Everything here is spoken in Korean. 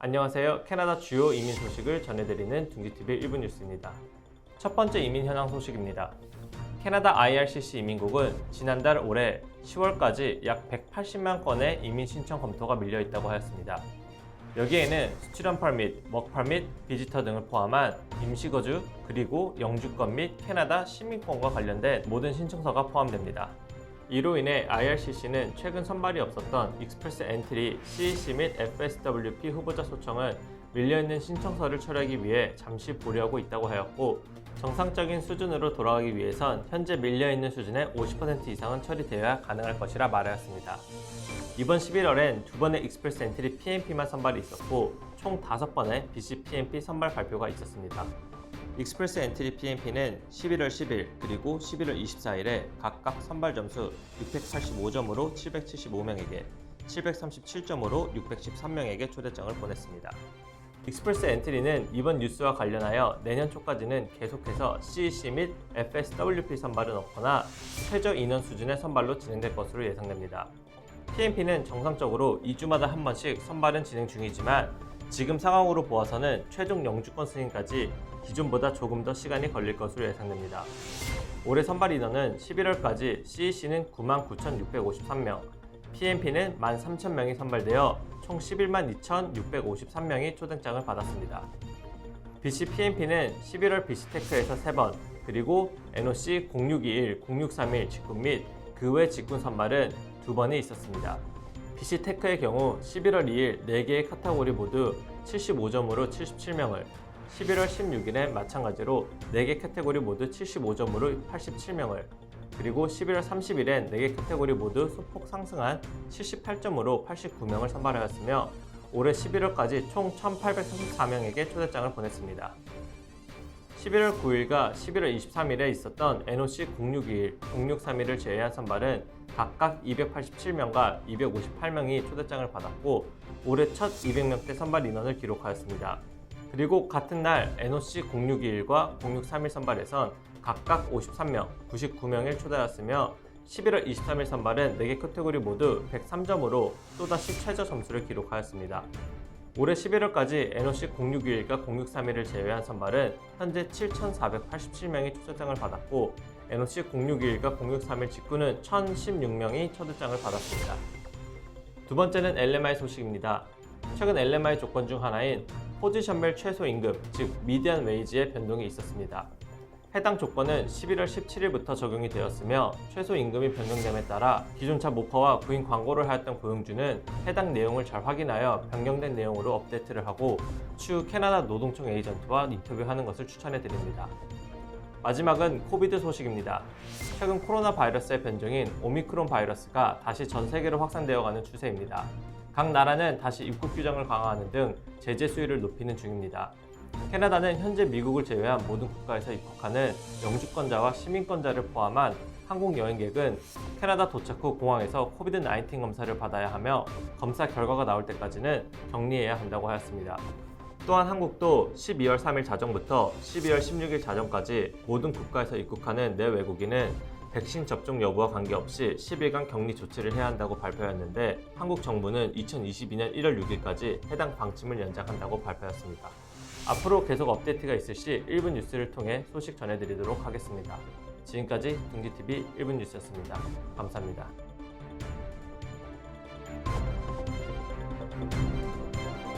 안녕하세요. 캐나다 주요 이민 소식을 전해드리는 둥지TV 1분 뉴스입니다. 첫 번째 이민 현황 소식입니다. 캐나다 IRCC 이민국은 지난달 올해 10월까지 약 180만 건의 이민 신청 검토가 밀려있다고 하였습니다. 여기에는 스튜던트 퍼밋, 워크 퍼밋, 비지터 등을 포함한 임시거주, 그리고 영주권 및 캐나다 시민권과 관련된 모든 신청서가 포함됩니다. 이로 인해 IRCC는 최근 선발이 없었던 익스프레스 엔트리 CEC 및 FSWP 후보자 소청은 밀려있는 신청서를 처리하기 위해 잠시 보류하고 있다고 하였고, 정상적인 수준으로 돌아가기 위해선 현재 밀려있는 수준의 50% 이상은 처리되어야 가능할 것이라 말하였습니다. 이번 11월엔 2번의 익스프레스 엔트리 PNP만 선발이 있었고, 총 5번의 BC PNP 선발 발표가 있었습니다. 익스프레스 엔트리 PNP는 11월 10일 그리고 11월 24일에 각각 선발 점수 685점으로 775명에게, 737점으로 613명에게 초대장을 보냈습니다. 익스프레스 엔트리는 이번 뉴스와 관련하여 내년 초까지는 계속해서 CEC 및 FSWP 선발은 없거나 최저 인원 수준의 선발로 진행될 것으로 예상됩니다. PNP는 정상적으로 2주마다 한 번씩 선발은 진행 중이지만 지금 상황으로 보아서는 최종 영주권 승인까지 기존보다 조금 더 시간이 걸릴 것으로 예상됩니다. 올해 선발 인원은 11월까지 CEC는 99,653명, PNP는 13,000명이 선발되어 총 112,653명이 초대장을 받았습니다. BC PNP는 11월 BC테크에서 3번, 그리고 NOC 0621, 0631 직군 및 그 외 직군 선발은 2번이 있었습니다. BC테크의 경우 11월 2일 4개의 카테고리 모두 75점으로 77명을, 11월 16일엔 마찬가지로 4개 카테고리 모두 75점으로 87명을, 그리고 11월 30일엔 4개 카테고리 모두 소폭 상승한 78점으로 89명을 선발하였으며 올해 11월까지 총 1,834명에게 초대장을 보냈습니다. 11월 9일과 11월 23일에 있었던 NOC 0621, 0631을 제외한 선발은 각각 287명과 258명이 초대장을 받았고 올해 첫 200명대 선발 인원을 기록하였습니다. 그리고 같은 날 NOC 0621과 0631 선발에선 각각 53명, 99명을 초대하였으며 11월 23일 선발은 4개 카테고리 모두 103점으로 또다시 최저 점수를 기록하였습니다. 올해 11월까지 NOC 0621과 0631을 제외한 선발은 현재 7,487명이 초대장을 받았고 NOC 0621과 0631 직구는 1,016명이 초대장을 받았습니다. 두 번째는 LMI 소식입니다. 최근 LMI 조건 중 하나인 포지션별 최소임금, 즉 미디안 웨이지의 변동이 있었습니다. 해당 조건은 11월 17일부터 적용이 되었으며 최소임금이 변경됨에 따라 기존차 모커와 구인 광고를 하였던 고용주는 해당 내용을 잘 확인하여 변경된 내용으로 업데이트를 하고 추후 캐나다 노동청 에이전트와 인터뷰하는 것을 추천해 드립니다. 마지막은 코비드 소식입니다. 최근 코로나 바이러스의 변종인 오미크론 바이러스가 다시 전 세계로 확산되어가는 추세입니다. 각 나라는 다시 입국 규정을 강화하는 등 제재 수위를 높이는 중입니다. 캐나다는 현재 미국을 제외한 모든 국가에서 입국하는 영주권자와 시민권자를 포함한 한국 여행객은 캐나다 도착 후 공항에서 코비드-19 검사를 받아야 하며 검사 결과가 나올 때까지는 격리해야 한다고 하였습니다. 또한 한국도 12월 3일 자정부터 12월 16일 자정까지 모든 국가에서 입국하는 내외국인은 백신 접종 여부와 관계없이 10일간 격리 조치를 해야 한다고 발표했는데 한국 정부는 2022년 1월 6일까지 해당 방침을 연장한다고 발표했습니다. 앞으로 계속 업데이트가 있을 시 1분 뉴스를 통해 소식 전해드리도록 하겠습니다. 지금까지 둥지TV 1분 뉴스였습니다. 감사합니다.